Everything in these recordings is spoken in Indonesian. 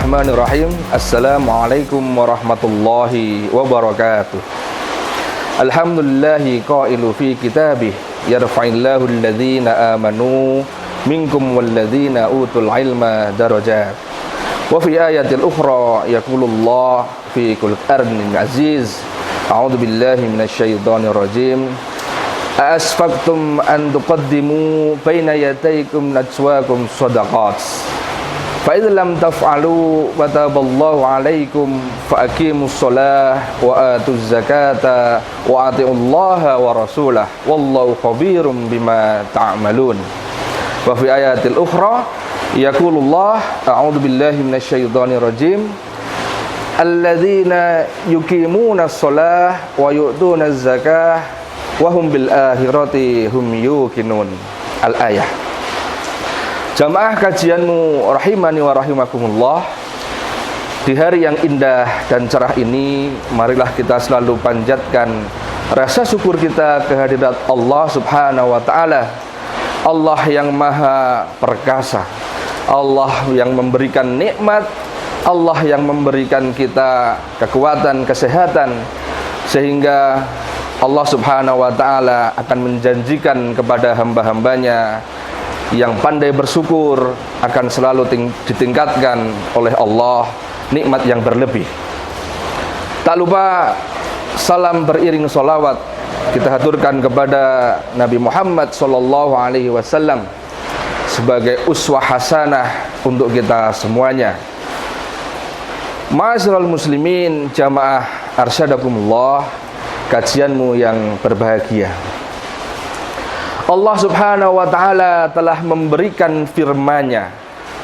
Bismillahirrahmanirrahim. Assalamualaikum warahmatullahi wabarakatuh. Alhamdulillahi qailu fi kitabih yarfa'illahu alladhina amanu minkum walladhina utul ilma darajat. Wa fi ayatil ukhra yaqulullah fi kulli qarnin aziz. A'udzu billahi minasyaitonir rajim. Asfaqtum an tuqaddimu baina yadaykum najwakum shadaqat. Fa idza lam taf'alu wa taballahu 'alaikum fa aqimus shalah wa atuz zakata wa atiullaha wa rasulah wallahu khabirum bima ta'malun. Wa fi ayatil ukhra yaqulullah a'udzu billahi minasyaitonir rajim. Alladzina yuqimuna shalah wa yu'tuna zakah wa hum bil akhirati hum yuqinun. Al-ayah. Jamaah kajianmu rahimani wa rahimakumullah. Di hari yang indah dan cerah ini, marilah kita selalu panjatkan rasa syukur kita kehadirat Allah Subhanahu wa taala. Allah yang maha perkasa, Allah yang memberikan nikmat, Allah yang memberikan kita kekuatan, kesehatan, sehingga Allah Subhanahu wa taala akan menjanjikan kepada hamba-hambanya yang pandai bersyukur akan selalu ditingkatkan oleh Allah nikmat yang berlebih. Tak lupa salam beriring sholawat kita haturkan kepada Nabi Muhammad SAW sebagai uswah hasanah untuk kita semuanya. Ma'asyiral muslimin jamaah arsyadakumullah, kajianmu yang berbahagia. Allah Subhanahu wa taala telah memberikan firman-Nya.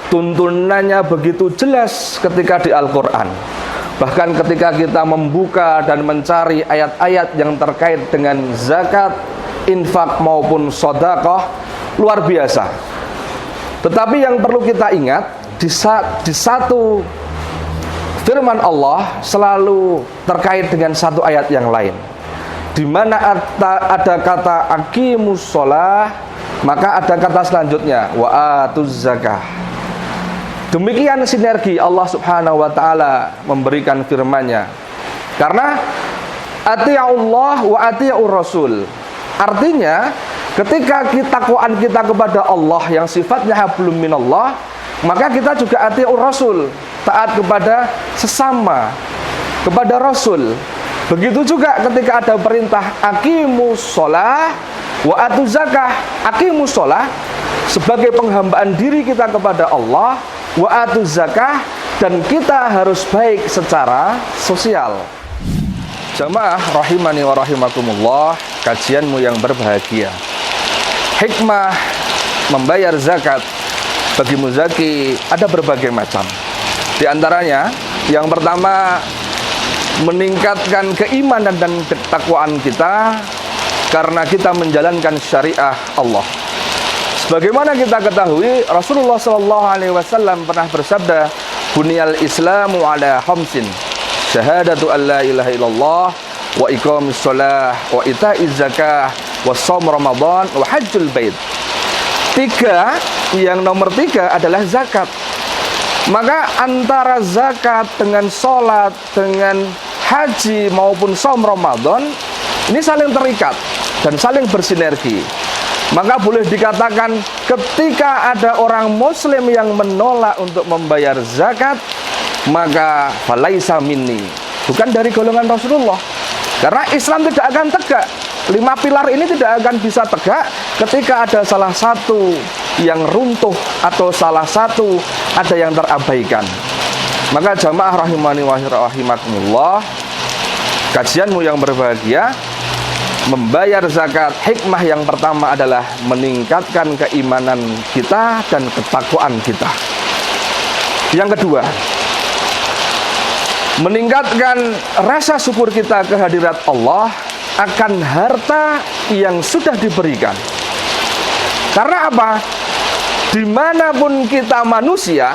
Tuntunannya begitu jelas ketika di Al-Qur'an. Bahkan ketika kita membuka dan mencari ayat-ayat yang terkait dengan zakat, infak maupun sedekah, luar biasa. Tetapi yang perlu kita ingat, di satu firman Allah selalu terkait dengan satu ayat yang lain. Di mana ada kata aqimus shalah, maka ada kata selanjutnya wa atuz zakah. Demikian sinergi Allah Subhanahu wa taala memberikan firman-Nya. Karena ati'ullah wa ati'ur rasul. Artinya ketika takwaan kita kepada Allah yang sifatnya hablum minallah, maka kita juga ati'ur rasul, taat kepada sesama, kepada rasul. Begitu juga ketika ada perintah aqimus shalah wa atuz zakah. Aqimus shalah sebagai penghambaan diri kita kepada Allah, wa atuz zakah, dan kita harus baik secara sosial. Jamaah rahimani wa rahimakumullah, kajianmu yang berbahagia. Hikmah membayar zakat bagi muzaki ada berbagai macam. Di antaranya yang pertama, meningkatkan keimanan dan ketakwaan kita karena kita menjalankan syariah Allah. Sebagaimana kita ketahui, Rasulullah SAW pernah bersabda, "Buniyal Islamu ala khamsin, syahadatu an la ilaha illallah, wa iqamis shalah, wa ita'iz zakah, wa shaum Ramadan, wa hajjul bait." Yang nomor tiga adalah zakat. Maka antara zakat dengan sholat, dengan haji maupun shaum Ramadan ini saling terikat dan saling bersinergi. Maka boleh dikatakan ketika ada orang muslim yang menolak untuk membayar zakat, maka falaisa minni, bukan dari golongan Rasulullah. Karena Islam tidak akan tegak, 5 pilar ini tidak akan bisa tegak ketika ada salah satu yang runtuh atau salah satu ada yang terabaikan. Maka jamaah rahimani wa rahimakumullah, kajianmu yang berbahagia, membayar zakat, hikmah yang pertama adalah meningkatkan keimanan kita dan ketakwaan kita. Yang kedua, meningkatkan rasa syukur kita kehadirat Allah akan harta yang sudah diberikan. Karena apa? Dimanapun kita manusia,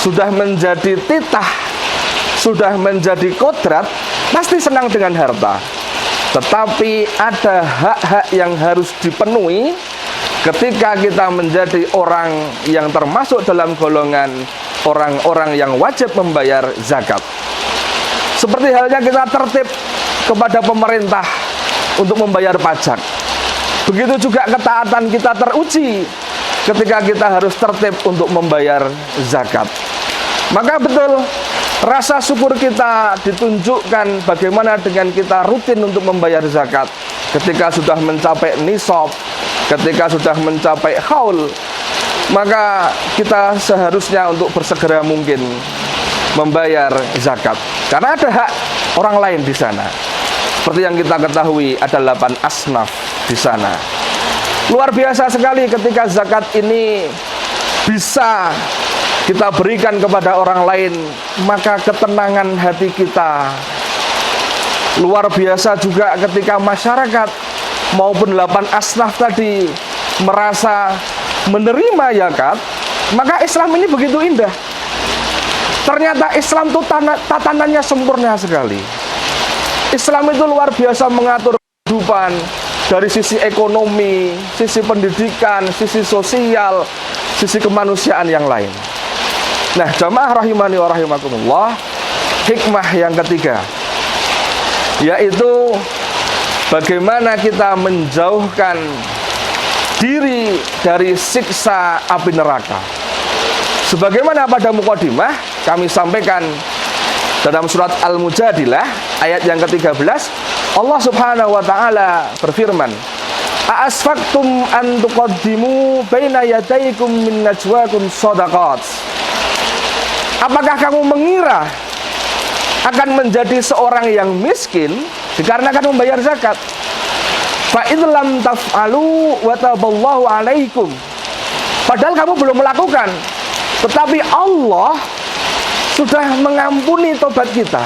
sudah menjadi titah, sudah menjadi kodrat, pasti senang dengan harta. Tetapi ada hak-hak yang harus dipenuhi ketika kita menjadi orang yang termasuk dalam golongan orang-orang yang wajib membayar zakat. Seperti halnya kita tertib kepada pemerintah untuk membayar pajak, begitu juga ketaatan kita teruji ketika kita harus tertib untuk membayar zakat. Maka betul, rasa syukur kita ditunjukkan bagaimana dengan kita rutin untuk membayar zakat. Ketika sudah mencapai nisab, ketika sudah mencapai haul, maka kita seharusnya untuk bersegera mungkin membayar zakat, karena ada hak orang lain di sana. Seperti yang kita ketahui, ada 8 asnaf di sana. Luar biasa sekali ketika zakat ini bisa kita berikan kepada orang lain, maka ketenangan hati kita. Luar biasa juga ketika masyarakat maupun 8 asnaf tadi merasa menerima zakat, maka Islam ini begitu indah. Ternyata Islam itu tatanannya sempurna sekali. Islam itu luar biasa mengatur kehidupan dari sisi ekonomi, sisi pendidikan, sisi sosial, sisi kemanusiaan yang lain. Nah, jamaah rahimani wa rahimakumullah, hikmah yang ketiga yaitu bagaimana kita menjauhkan diri dari siksa api neraka. Sebagaimana pada mukadimah kami sampaikan dalam surat Al-Mujadilah ayat yang ke-13, Allah Subhanahu wa taala berfirman, "A'asfaqtum an tuqaddimu baina yadaykum min najwakum shadaqat." Apakah kamu mengira akan menjadi seorang yang miskin dikarenakan membayar zakat? Fa idz lam taf'alu wa taballahu 'alaikum. Padahal kamu belum melakukan, tetapi Allah sudah mengampuni tobat kita.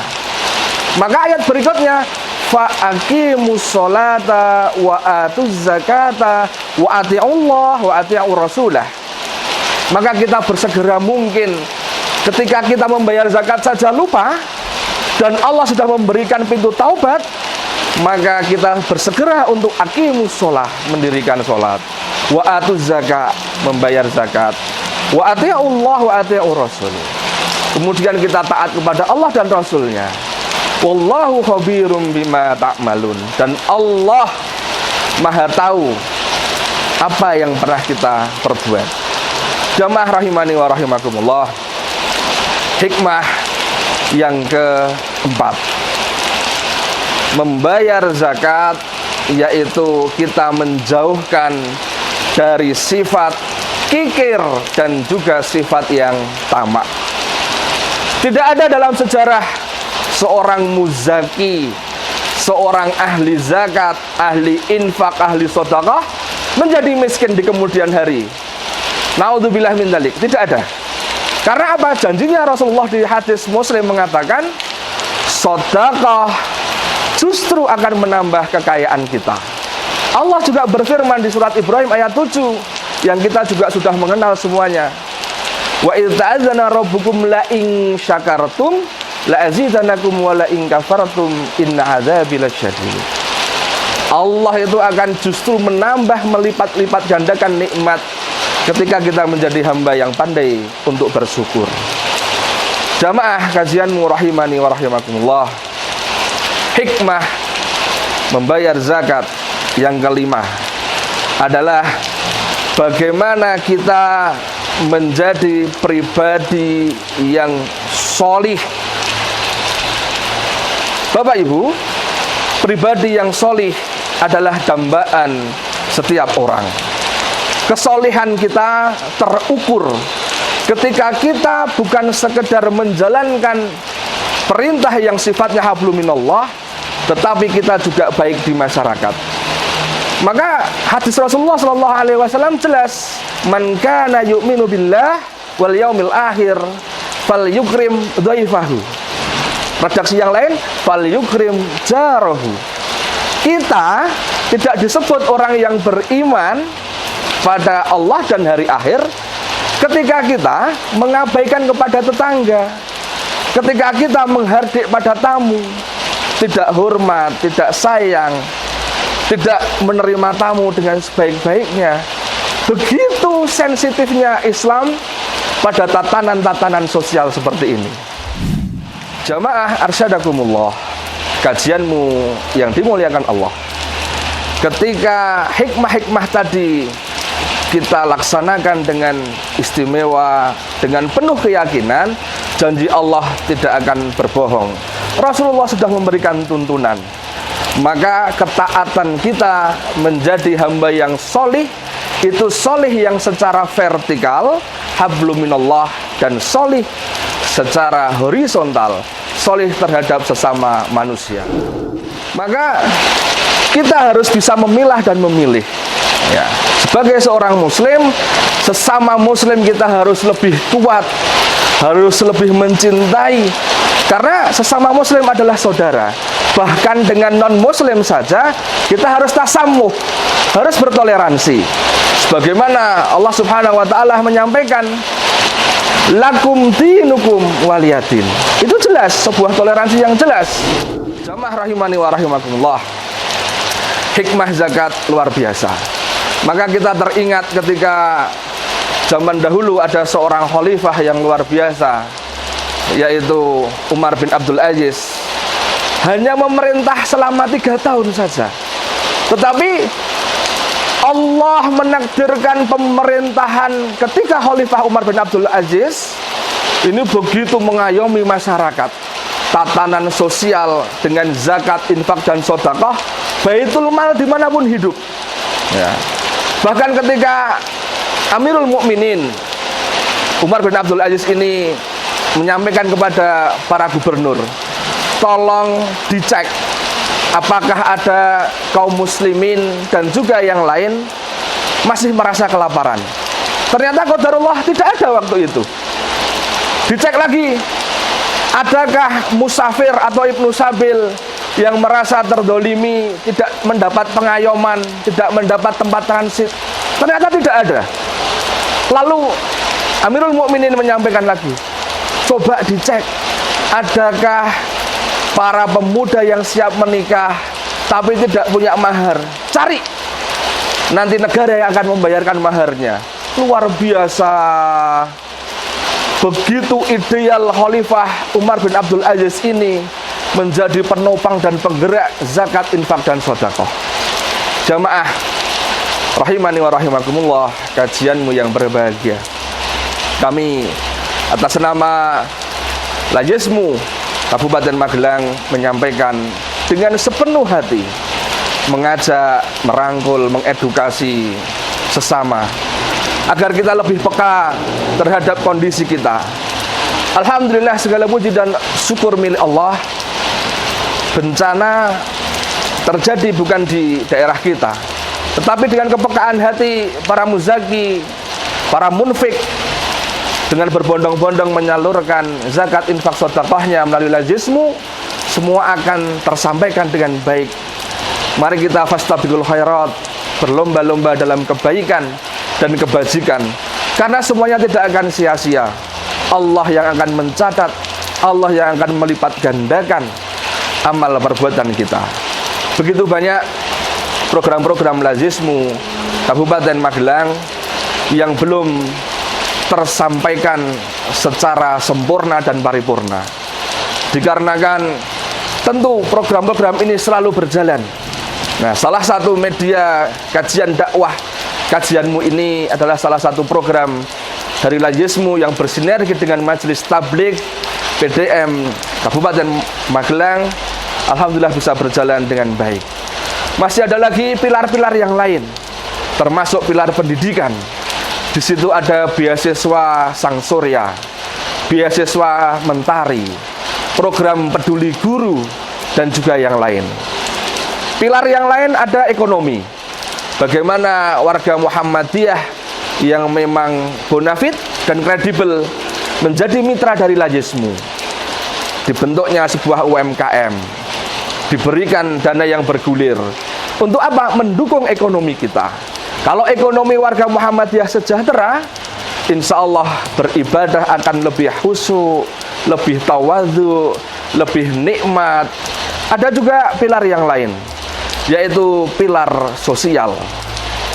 Maka ayat berikutnya, fa aqimus sholata wa atuz zakata wa ati'ullah wa ati'ur rasulah. Maka kita bersegera mungkin, ketika kita membayar zakat saja lupa dan Allah sudah memberikan pintu taubat, maka kita bersegera untuk aqimus sholah, mendirikan sholat, wa atuz zakat, membayar zakat, wa ati'ullah wa ati'ur rasul. Kemudian kita taat kepada Allah dan Rasulnya. Wallahu khabirum bima ta'malun. Dan Allah Maha tahu apa yang pernah kita perbuat. Jamaah rahimani wa rahimakumullah, hikmah yang keempat, membayar zakat yaitu kita menjauhkan dari sifat kikir dan juga sifat yang tamak. Tidak ada dalam sejarah seorang muzaki, seorang ahli zakat, ahli infak, ahli sedekah menjadi miskin di kemudian hari. Naudzubillah min dzalik. Tidak ada. Karena apa? Janjinya Rasulullah di hadis Muslim mengatakan, sedekah justru akan menambah kekayaan kita. Allah juga berfirman di surat Ibrahim ayat 7 yang kita juga sudah mengenal semuanya. Wa idz ta'adzana rabbukum la in syakartum la azidanakum wa la in kafartum inna adzabi lasyadid. Allah itu akan justru menambah, melipat-lipat gandakan nikmat ketika kita menjadi hamba yang pandai untuk bersyukur. Jamaah kajianmu rahimani wa rahimakumullah, hikmah membayar zakat yang kelima adalah bagaimana kita menjadi pribadi yang solih. Bapak Ibu, pribadi yang solih adalah dambaan setiap orang. Kesolihan kita terukur ketika kita bukan sekedar menjalankan perintah yang sifatnya hablum minallah, tetapi kita juga baik di masyarakat. Maka hadis Rasulullah SAW jelas, man kana yu'minu billah wal yaumil akhir falyukrim dhaifahu. Redaksi yang lain, falyukrim jarahu. Kita tidak disebut orang yang beriman pada Allah dan hari akhir ketika kita mengabaikan kepada tetangga, ketika kita menghardik pada tamu, tidak hormat, tidak sayang, tidak menerima tamu dengan sebaik-baiknya. Begitu sensitifnya Islam pada tatanan-tatanan sosial seperti ini. Jamaah arsyadakumullah, kajianmu yang dimuliakan Allah, ketika hikmah-hikmah tadi kita laksanakan dengan istimewa, dengan penuh keyakinan, janji Allah tidak akan berbohong. Rasulullah sudah memberikan tuntunan, maka ketaatan kita menjadi hamba yang solih, itu solih yang secara vertikal, hablum minallah, dan solih secara horizontal, solih terhadap sesama manusia. Maka kita harus bisa memilah dan memilih. Ya, sebagai seorang muslim, sesama muslim kita harus lebih kuat, harus lebih mencintai, karena sesama muslim adalah saudara. Bahkan dengan non muslim saja kita harus tasamuh, harus bertoleransi. Sebagaimana Allah Subhanahu wa taala menyampaikan, lakum dinukum waliyadin. Itu jelas, sebuah toleransi yang jelas. Jamaah rahimani wa rahimakumullah, hikmah zakat luar biasa. Maka kita teringat ketika zaman dahulu ada seorang khalifah yang luar biasa, yaitu Umar bin Abdul Aziz. Hanya memerintah selama 3 tahun saja, tetapi Allah menakdirkan pemerintahan ketika Khalifah Umar bin Abdul Aziz ini begitu mengayomi masyarakat, tatanan sosial dengan zakat, infak, dan sedekah, baitul mal dimanapun hidup. Ya. Bahkan ketika Amirul Mukminin Umar bin Abdul Aziz ini menyampaikan kepada para gubernur, tolong dicek apakah ada kaum muslimin dan juga yang lain masih merasa kelaparan. Ternyata qadarullah tidak ada waktu itu. Dicek lagi, adakah musafir atau ibnu sabil yang merasa terdolimi, tidak mendapat pengayoman, tidak mendapat tempat transit. Ternyata tidak ada. Lalu Amirul Mukminin menyampaikan lagi, coba dicek, adakah para pemuda yang siap menikah tapi tidak punya mahar. Cari, nanti negara yang akan membayarkan maharnya. Luar biasa. Begitu ideal Khalifah Umar bin Abdul Aziz ini menjadi penopang dan penggerak zakat, infak, dan sedekah. Jamaah rahimani wa rahimakumullah, kajianmu yang berbahagia, kami atas nama Lajismu Kabupaten Magelang menyampaikan dengan sepenuh hati, mengajak, merangkul, mengedukasi sesama agar kita lebih peka terhadap kondisi kita. Alhamdulillah, segala puji dan syukur milik Allah, bencana terjadi bukan di daerah kita, tetapi dengan kepekaan hati para muzaki, para munfik, dengan berbondong-bondong menyalurkan zakat, infak, sedekahnya melalui Lajismu, semua akan tersampaikan dengan baik. Mari kita fastabiqul khairat, berlomba-lomba dalam kebaikan dan kebajikan, karena semuanya tidak akan sia-sia. Allah yang akan mencatat, Allah yang akan melipat gandakan amal perbuatan kita. Begitu banyak program-program Lajismu Kabupaten Magelang yang belum tersampaikan secara sempurna dan paripurna, dikarenakan tentu program-program ini selalu berjalan. Nah, salah satu media kajian dakwah, kajianmu ini adalah salah satu program dari Lajismu yang bersinergi dengan Majelis Tabligh PDM Kabupaten Magelang. Alhamdulillah bisa berjalan dengan baik. Masih ada lagi pilar-pilar yang lain, termasuk pilar pendidikan. Di situ ada beasiswa Sang Surya, beasiswa Mentari, program peduli guru, dan juga yang lain. Pilar yang lain ada ekonomi. Bagaimana warga Muhammadiyah yang memang bonafit dan kredibel menjadi mitra dari Lajismu. Dibentuknya sebuah UMKM, diberikan dana yang bergulir. Untuk apa? Mendukung ekonomi kita. Kalau ekonomi warga Muhammadiyah sejahtera, insya Allah beribadah akan lebih khusyuk, lebih tawadhu, lebih nikmat. Ada juga pilar yang lain, yaitu pilar sosial.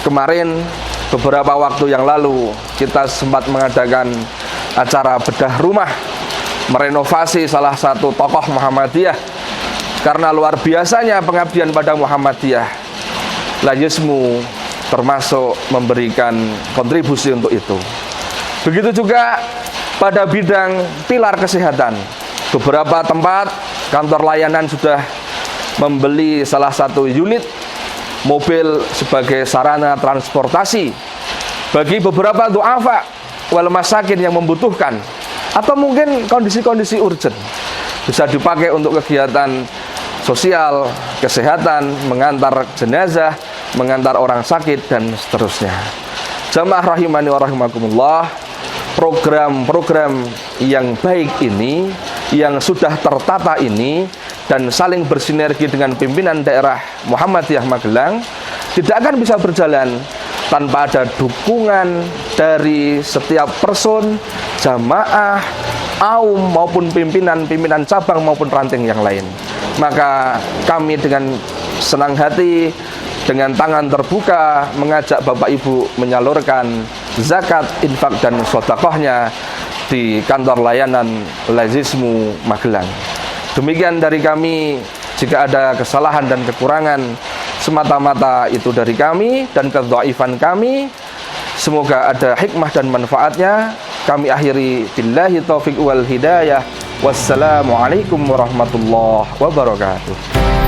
Kemarin beberapa waktu yang lalu kita sempat mengadakan acara bedah rumah, merenovasi salah satu tokoh Muhammadiyah. Karena luar biasanya pengabdian pada Muhammadiyah, Lajismu termasuk memberikan kontribusi untuk itu. Begitu juga pada bidang pilar kesehatan. Beberapa tempat kantor layanan sudah membeli salah satu unit mobil sebagai sarana transportasi bagi beberapa du'afa wal masakin yang membutuhkan, atau mungkin kondisi-kondisi urgent bisa dipakai untuk kegiatan sosial, kesehatan, mengantar jenazah, mengantar orang sakit, dan seterusnya. Jamaah rahimani wa rahimakumullah, program-program yang baik ini, yang sudah tertata ini, dan saling bersinergi dengan pimpinan daerah Muhammadiyah Magelang, tidak akan bisa berjalan tanpa ada dukungan dari setiap person, jamaah, aum, maupun pimpinan cabang maupun ranting yang lain. Maka kami dengan senang hati, dengan tangan terbuka mengajak Bapak Ibu menyalurkan zakat, infak, dan sedekahnya di kantor layanan Lajismu Magelang. Demikian dari kami. Jika ada kesalahan dan kekurangan, semata-mata itu dari kami dan kedhaifan kami. Semoga ada hikmah dan manfaatnya. Kami akhiri billahi taufiq wal hidayah. Wassalamualaikum warahmatullahi wabarakatuh.